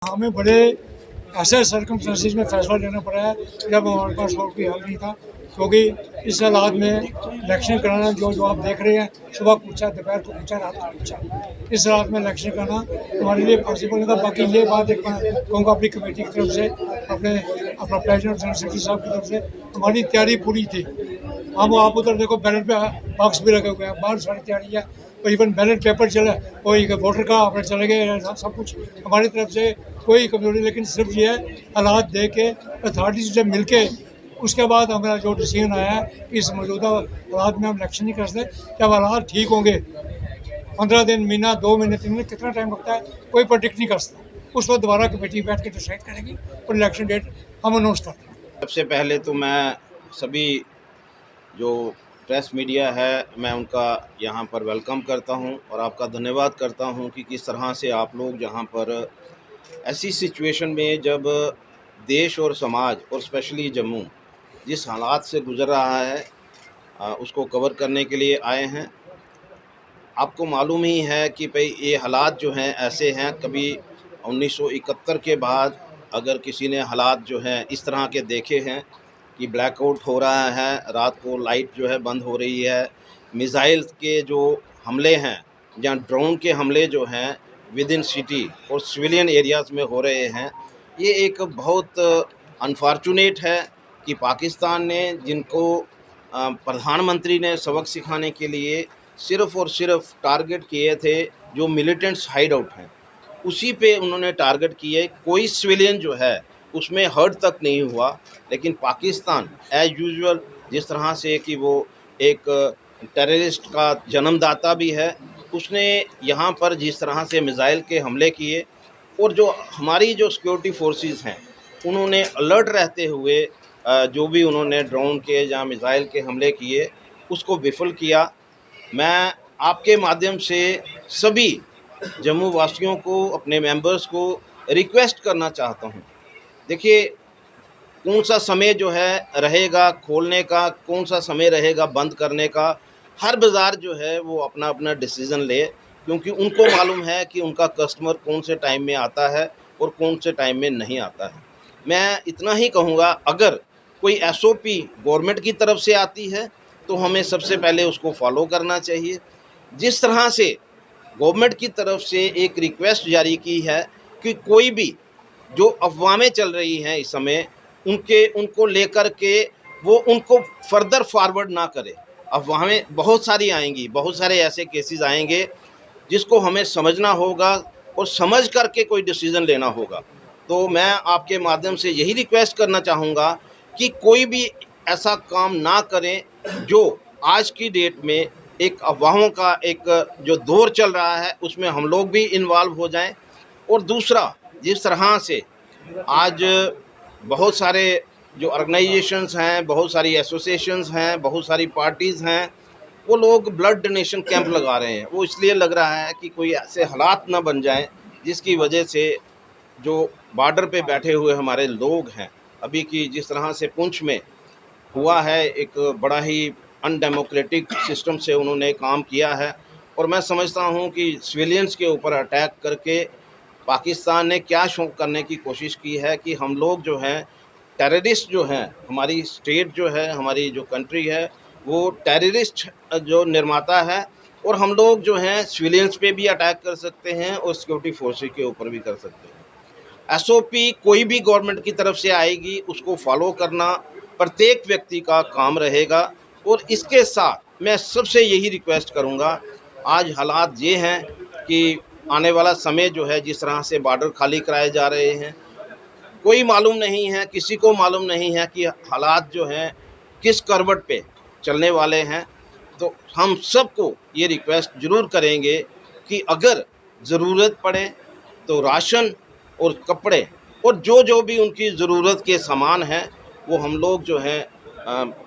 हमें बड़े ऐसे सर्कमस्टेंसेस में फैसला लेना पड़ा है जब हमारे पास और कोई हल नहीं था, क्योंकि इस हालात में इलेक्शन कराना जो आप देख रहे हैं, सुबह पूछा, दोपहर को पूछा, रात को पूछा, इस हालात में इलेक्शन कराना हमारे लिए पॉसिबल नहीं था। बाकी ये बात एक कहूँगा अपनी कमेटी की तरफ से, अपना प्रेसिडेंट जनरल सेक्रेटरी साहब की तरफ से हमारी तैयारी पूरी थी। हम आप उधर देखो बैलेट पे बॉक्स भी लगे हुए हैं, बाहर सारी तैयारी है, और इवन बैलेट पेपर चला, कोई वोटर का अपने चले गए, सब कुछ हमारी तरफ से कोई कमजोरी, लेकिन सिर्फ ये है हालात देख के अथॉरिटी से मिल के उसके बाद हमारा जो डिसीजन आया है इस मौजूदा हालात में हम इलेक्शन नहीं कर सकते। जब हालात ठीक होंगे, 15 दिन, महीना, 2 महीने, 3 महीने, कितना टाइम लगता है कोई प्रेडिक्ट नहीं कर सकता। उस वक्त दोबारा कमेटी बैठ के डिसाइड करेगी और इलेक्शन डेट हम अनाउंस कर देंगे। सबसे पहले तो मैं सभी जो प्रेस मीडिया है, मैं उनका यहाँ पर वेलकम करता हूँ और आपका धन्यवाद करता हूँ कि किस तरह से आप लोग जहाँ पर ऐसी सिचुएशन में जब देश और समाज और स्पेशली जम्मू जिस हालात से गुज़र रहा है उसको कवर करने के लिए आए हैं। आपको मालूम ही है कि भाई ये हालात जो हैं ऐसे हैं, कभी 1971 के बाद अगर किसी ने हालात जो हैं इस तरह के देखे हैं कि ब्लैकआउट हो रहा है, रात को लाइट जो है बंद हो रही है, मिसाइल के जो हमले हैं या ड्रोन के हमले जो हैं विद इन सिटी और सिविलियन एरियाज़ में हो रहे हैं, ये एक बहुत अनफॉर्चुनेट है कि पाकिस्तान ने जिनको प्रधानमंत्री ने सबक सिखाने के लिए सिर्फ़ और सिर्फ टारगेट किए थे जो मिलिटेंट्स हाइड आउट हैं, उसी पे उन्होंने टारगेट किए। कोई सिविलियन जो है उसमें हर्ट तक नहीं हुआ, लेकिन पाकिस्तान एज यूजुअल जिस तरह से कि वो एक टेररिस्ट का जन्मदाता भी है, उसने यहाँ पर जिस तरह से मिसाइल के हमले किए और जो हमारी जो सिक्योरिटी फोर्सेस हैं उन्होंने अलर्ट रहते हुए जो भी उन्होंने ड्रोन के या मिसाइल के हमले किए उसको विफल किया। मैं आपके माध्यम से सभी जम्मू वासियों को, अपने मेंबर्स को रिक्वेस्ट करना चाहता हूं। देखिए, कौन सा समय जो है रहेगा खोलने का, कौन सा समय रहेगा बंद करने का, हर बाज़ार जो है वो अपना अपना डिसीज़न ले, क्योंकि उनको मालूम है कि उनका कस्टमर कौन से टाइम में आता है और कौन से टाइम में नहीं आता है। मैं इतना ही कहूँगा, अगर कोई एसओपी गवर्नमेंट की तरफ से आती है तो हमें सबसे पहले उसको फॉलो करना चाहिए। जिस तरह से गवर्नमेंट की तरफ से एक रिक्वेस्ट जारी की है कि कोई भी जो अफवाहें चल रही हैं इस समय उनको लेकर के वो उनको फर्दर फॉरवर्ड ना करे। अफवाहें बहुत सारी आएंगी, बहुत सारे ऐसे केसेस आएंगे जिसको हमें समझना होगा और समझ करके कोई डिसीज़न लेना होगा। तो मैं आपके माध्यम से यही रिक्वेस्ट करना चाहूँगा कि कोई भी ऐसा काम ना करें जो आज की डेट में एक अफवाहों का एक जो दौर चल रहा है उसमें हम लोग भी इन्वॉल्व हो जाएं। और दूसरा, जिस तरह से आज बहुत सारे जो ऑर्गेनाइजेशंस हैं, बहुत सारी एसोसिएशंस हैं, बहुत सारी पार्टीज़ हैं, वो लोग ब्लड डोनेशन कैंप लगा रहे हैं। वो इसलिए लग रहा है कि कोई ऐसे हालात ना बन जाएं जिसकी वजह से जो बॉर्डर पे बैठे हुए हमारे लोग हैं, अभी की जिस तरह से पुंछ में हुआ है, एक बड़ा ही अनडेमोक्रेटिक सिस्टम से उन्होंने काम किया है। और मैं समझता हूं कि सिविलियंस के ऊपर अटैक करके पाकिस्तान ने क्या शो करने की कोशिश की है कि हम लोग जो हैं टेररिस्ट जो हैं, हमारी स्टेट जो है, हमारी जो कंट्री है वो टेररिस्ट जो निर्माता है, और हम लोग जो हैं सिविलियंस पे भी अटैक कर सकते हैं और सिक्योरिटी फोर्सेस के ऊपर भी कर सकते हैं। एसओपी कोई भी गवर्नमेंट की तरफ से आएगी उसको फॉलो करना प्रत्येक व्यक्ति का काम रहेगा। और इसके साथ मैं सबसे यही रिक्वेस्ट करूंगा, आज हालात ये हैं कि आने वाला समय जो है जिस तरह से बॉर्डर खाली कराए जा रहे हैं, कोई मालूम नहीं है, किसी को मालूम नहीं है कि हालात जो हैं किस करवट पे चलने वाले हैं। तो हम सबको ये रिक्वेस्ट ज़रूर करेंगे कि अगर ज़रूरत पड़े तो राशन और कपड़े और जो भी उनकी ज़रूरत के सामान हैं वो हम लोग जो हैं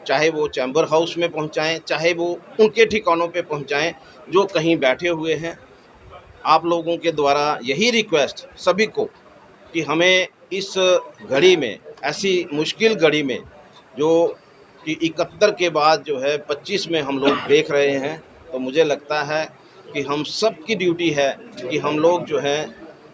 चाहे वो चैम्बर हाउस में पहुंचाएं, चाहे वो उनके ठिकानों पे पहुंचाएं जो कहीं बैठे हुए हैं। आप लोगों के द्वारा यही रिक्वेस्ट सभी को कि हमें इस घड़ी में, ऐसी मुश्किल घड़ी में जो कि 71 के बाद जो है 25 में हम लोग देख रहे हैं, तो मुझे लगता है कि हम सब की ड्यूटी है कि हम लोग जो हैं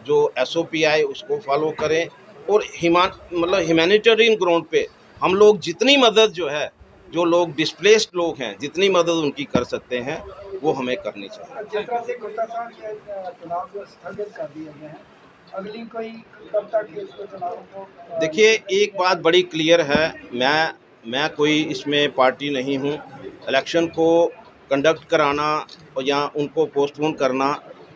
जो SOP आए उसको फॉलो करें और ह्यूमैनिटेरियन ग्राउंड पे हम लोग जितनी मदद जो है, जो लोग डिस्प्लेस्ड लोग हैं, जितनी मदद उनकी कर सकते हैं वो हमें करनी चाहिए। जिस तरह से गुप्ता साहब ये चुनाव जो स्थगित कर दिए गए हैं, अगली कोई कब तक इसको चुनाव को देखिए, एक बात बड़ी क्लियर है, मैं कोई इसमें पार्टी नहीं हूँ। इलेक्शन को कंडक्ट कराना और या उनको पोस्टपोन करना,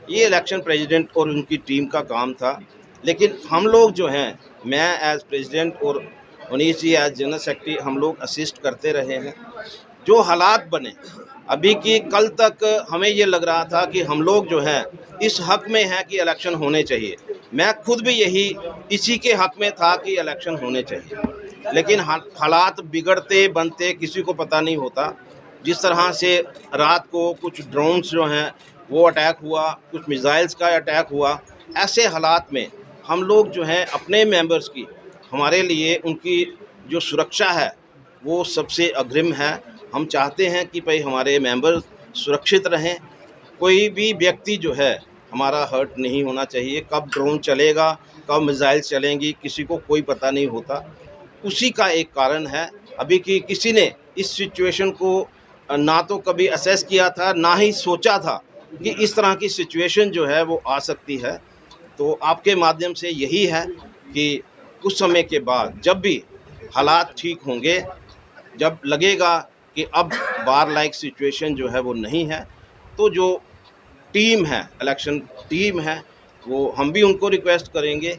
ये इलेक्शन प्रेसिडेंट और उनकी टीम का काम था। लेकिन हम लोग जो हैं, मैं एज प्रेसिडेंट और Manish ji as general secretary, हम लोग असिस्ट करते रहे हैं। जो हालात बने अभी की, कल तक हमें ये लग रहा था कि हम लोग जो हैं इस हक़ में हैं कि इलेक्शन होने चाहिए। मैं खुद भी इसी के हक़ में था कि इलेक्शन होने चाहिए, लेकिन हालात बिगड़ते बनते किसी को पता नहीं होता। जिस तरह से रात को कुछ ड्रोन्स जो हैं वो अटैक हुआ, कुछ मिसाइल्स का अटैक हुआ, ऐसे हालात में हम लोग जो हैं अपने मेंबर्स की, हमारे लिए उनकी जो सुरक्षा है वो सबसे अग्रिम है। हम चाहते हैं कि भाई हमारे मेंबर सुरक्षित रहें, कोई भी व्यक्ति जो है हमारा हर्ट नहीं होना चाहिए। कब ड्रोन चलेगा, कब मिसाइल चलेंगी, किसी को कोई पता नहीं होता। उसी का एक कारण है अभी कि किसी ने इस सिचुएशन को ना तो कभी असेस किया था, ना ही सोचा था कि इस तरह की सिचुएशन जो है वो आ सकती है। तो आपके माध्यम से यही है कि कुछ समय के बाद जब भी हालात ठीक होंगे, जब लगेगा कि अब बार लाइक सिचुएशन जो है वो नहीं है, तो जो टीम है, इलेक्शन टीम है, वो हम भी उनको रिक्वेस्ट करेंगे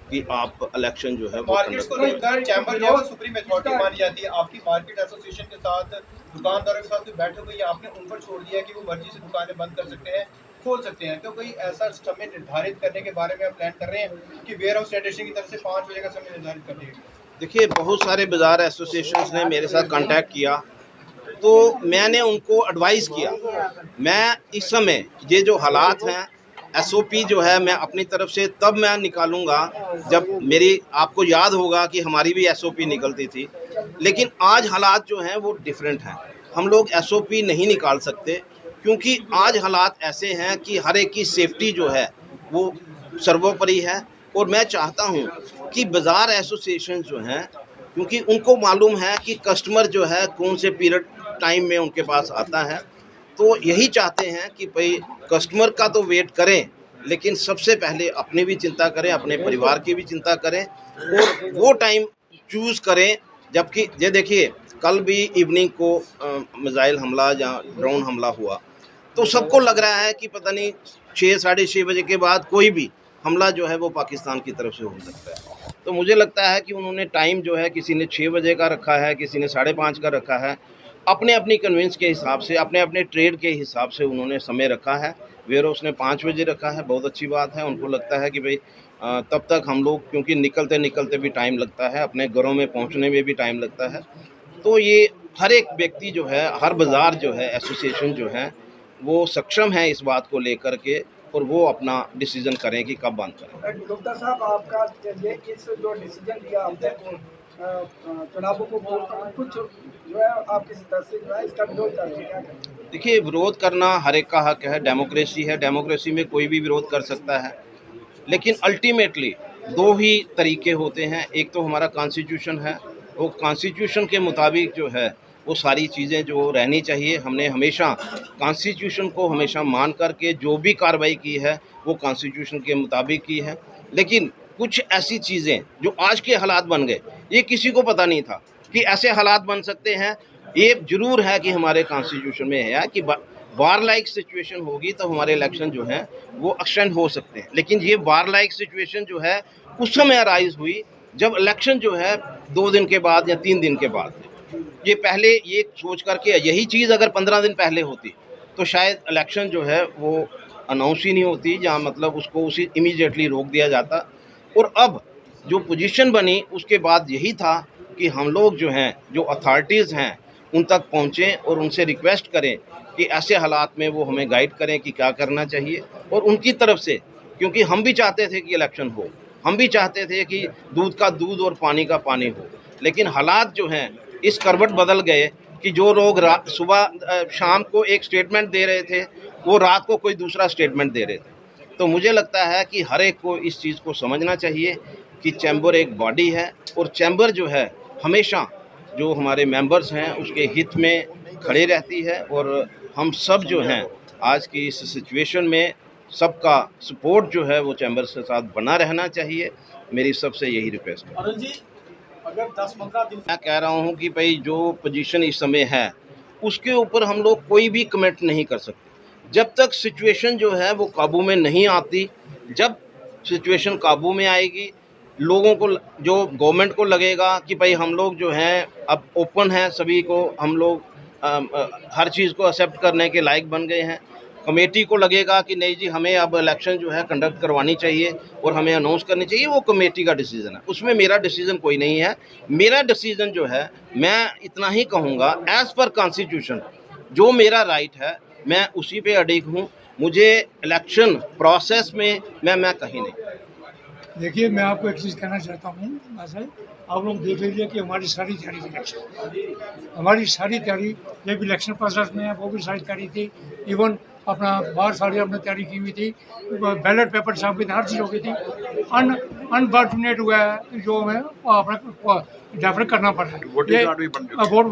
कि आप इलेक्शन जो है वो मार्केट्स को लेकर चैम्बर जो है वो सुप्रीम अथॉरिटी मानी जाती है। आपकी मार्केट एसोसिएशन के साथ, दुकानदारों के साथ कोई बैठक हुई, आपने उन पर छोड़ दिया कि वो मर्जी से दुकानें बंद कर सकते हैं, खोल सकते हैं। तो कोई ऐसा समय निर्धारित करने के बारे में आप प्लान कर रहे हैं कि वेयर हाउस फेडरेशन की तरफ से 5 बजे का समय निर्धारित कर दिया गया? देखिए, बहुत सारे बाज़ार एसोसिएशंस ने मेरे साथ कांटेक्ट किया, तो मैंने उनको एडवाइस किया। मैं इस समय ये जो हालात हैं, SOP जो है मैं अपनी तरफ से तब मैं निकालूंगा जब मेरी, आपको याद होगा कि हमारी भी SOP निकलती थी, लेकिन आज हालात जो हैं वो डिफरेंट हैं। हम लोग SOP नहीं निकाल सकते क्योंकि आज हालात ऐसे हैं कि हर एक की सेफ्टी जो है वो सर्वोपरि है। और मैं चाहता हूं कि बाज़ार एसोसिएशन जो हैं, क्योंकि उनको मालूम है कि कस्टमर जो है कौन से पीरियड टाइम में उनके पास आता है, तो यही चाहते हैं कि भाई कस्टमर का तो वेट करें, लेकिन सबसे पहले अपनी भी चिंता करें, अपने परिवार की भी चिंता करें और वो टाइम चूज़ करें। जबकि ये देखिए, कल भी इवनिंग को मिसाइल हमला या ड्रोन हमला हुआ, तो सबको लग रहा है कि पता नहीं 6 साढ़े 6 बजे के बाद कोई भी हमला जो है वो पाकिस्तान की तरफ से हो सकता है। तो मुझे लगता है कि उन्होंने टाइम जो है, किसी ने 6 बजे का रखा है, किसी ने 5:30 का रखा है, अपने अपनी कन्वेंस के हिसाब से, अपने अपने ट्रेड के हिसाब से उन्होंने समय रखा है। वेयर हाउस ने 5 बजे रखा है, बहुत अच्छी बात है। उनको लगता है कि भाई तब तक हम लोग, क्योंकि निकलते निकलते भी टाइम लगता है, अपने घरों में पहुंचने में भी टाइम लगता है। तो ये हर एक व्यक्ति जो है, हर बाज़ार जो है, एसोसिएशन जो है, वो सक्षम है इस बात को लेकर के, और वो अपना डिसीजन करें कि कब बंद करें। गुप्ता साहब, आपका ये इस जो डिसीजन लिया आपने चुनावों को कुछ जो है आपकी तरफ से जो है इसका विरोध कर रहे हैं, क्या करें? देखिए, विरोध करना हर एक का हक है, डेमोक्रेसी है, डेमोक्रेसी में कोई भी विरोध कर सकता है। लेकिन अल्टीमेटली 2 ही तरीके होते हैं। एक तो हमारा कॉन्स्टिट्यूशन है, वो कॉन्स्टिट्यूशन के मुताबिक जो है वो सारी चीज़ें जो रहनी चाहिए, हमने हमेशा कॉन्स्टिट्यूशन को हमेशा मान करके जो भी कार्रवाई की है वो कॉन्स्टिट्यूशन के मुताबिक की है। लेकिन कुछ ऐसी चीज़ें जो आज के हालात बन गए, ये किसी को पता नहीं था कि ऐसे हालात बन सकते हैं। ये ज़रूर है कि हमारे कॉन्स्टिट्यूशन में है कि वार लाइक सिचुएशन होगी तो हमारे इलेक्शन जो हैं वो एक्सटेंड हो सकते हैं। लेकिन ये वार लाइक सिचुएशन जो है उस समय अराइज हुई जब इलेक्शन जो है 2 दिन के बाद या 3 दिन के बाद। ये पहले ये सोच करके, यही चीज़ अगर 15 दिन पहले होती तो शायद इलेक्शन जो है वो अनाउंस ही नहीं होती, या मतलब उसको उसी इमीडिएटली रोक दिया जाता। और अब जो पोजीशन बनी उसके बाद यही था कि हम लोग जो हैं, जो अथॉरिटीज़ हैं, उन तक पहुँचें और उनसे रिक्वेस्ट करें कि ऐसे हालात में वो हमें गाइड करें कि क्या करना चाहिए। और उनकी तरफ से, क्योंकि हम भी चाहते थे कि इलेक्शन हो, हम भी चाहते थे कि दूध का दूध और पानी का पानी हो, लेकिन हालात जो हैं इस करवट बदल गए कि जो लोग सुबह शाम को एक स्टेटमेंट दे रहे थे, वो रात को कोई दूसरा स्टेटमेंट दे रहे थे। तो मुझे लगता है कि हर एक को इस चीज़ को समझना चाहिए कि चैम्बर एक बॉडी है और चैम्बर जो है हमेशा जो हमारे मेंबर्स हैं उसके हित में खड़े रहती है। और हम सब जो हैं आज की इस सिचुएशन में सबका सपोर्ट जो है वो चैम्बर के साथ बना रहना चाहिए। मेरी सबसे यही रिक्वेस्ट है। अरुण जी, अगर 10-15 दिन मैं कह रहा हूँ कि भाई जो पोजीशन इस समय है उसके ऊपर हम लोग कोई भी कमेंट नहीं कर सकते जब तक सिचुएशन जो है वो काबू में नहीं आती। जब सिचुएशन काबू में आएगी, लोगों को जो गवर्नमेंट को लगेगा कि भाई हम लोग जो हैं अब ओपन हैं, सभी को हम लोग हर चीज़ को एक्सेप्ट करने के लायक बन गए हैं। कमेटी को लगेगा कि नहीं जी हमें अब इलेक्शन जो है कंडक्ट करवानी चाहिए और हमें अनाउंस करनी चाहिए, वो कमेटी का डिसीजन है, उसमें मेरा डिसीजन कोई नहीं है। मेरा डिसीजन जो है मैं इतना ही कहूँगा एज़ पर कॉन्स्टिट्यूशन जो मेरा राइट है मैं उसी पे अडिग हूँ। मुझे इलेक्शन प्रोसेस में मैं कहीं नहीं। देखिए, मैं आपको एक चीज़ कहना चाहता हूँ। वैसे आप लोग देख लीजिए कि हमारी सारी तैयारी थी इलेक्शन, हमारी सारी तैयारी जब इलेक्शन प्रोसेस में है वो भी सारी तैयारी थी। इवन अपना बाहर सारी हमने तैयारी की हुई थी, बैलेट पेपर छाप की थी, हर चीज़ हो गई थी। अनफॉर्चुनेट हुआ है जो हमें अपना डेफर करना पड़ा है। वोटिंग कार्ड भी बन गया, वोट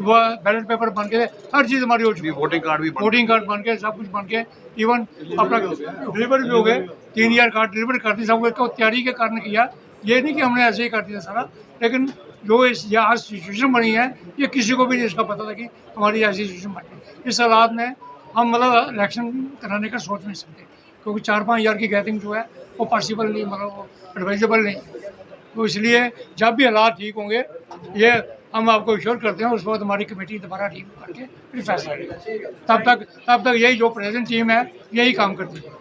बैलेट पेपर बन के हर चीज़ हमारी हो चुकी है। वोटिंग कार्ड भी बन वोटिंग कार्ड बन के सब कुछ बन के इवन अपना डिलीवर भी हो गए, 3 ईयर कार्ड डिलीवर कर दी। सब कुछ तो तैयारी के कारण किया, ये नहीं कि हमने ऐसे ही कर दिया सारा। लेकिन जो इस ये आज सिचुएशन बनी है ये किसी को भी नहीं इसका पता था कि हमारी ऐसी सिचुएशन बनी। इस हालात में हम मतलब इलेक्शन कराने का सोच नहीं सकते, क्योंकि 4-5 हज़ार की गैदरिंग जो है वो पॉसिबल नहीं, मतलब वो एडवाइजेबल नहीं। तो इसलिए जब भी हालात ठीक होंगे ये हम आपको श्योर करते हैं, उस वक्त हमारी कमेटी दोबारा ठीक करके फिर फैसला लेगा। तब तक यही जो प्रेजेंट टीम है यही काम करती है।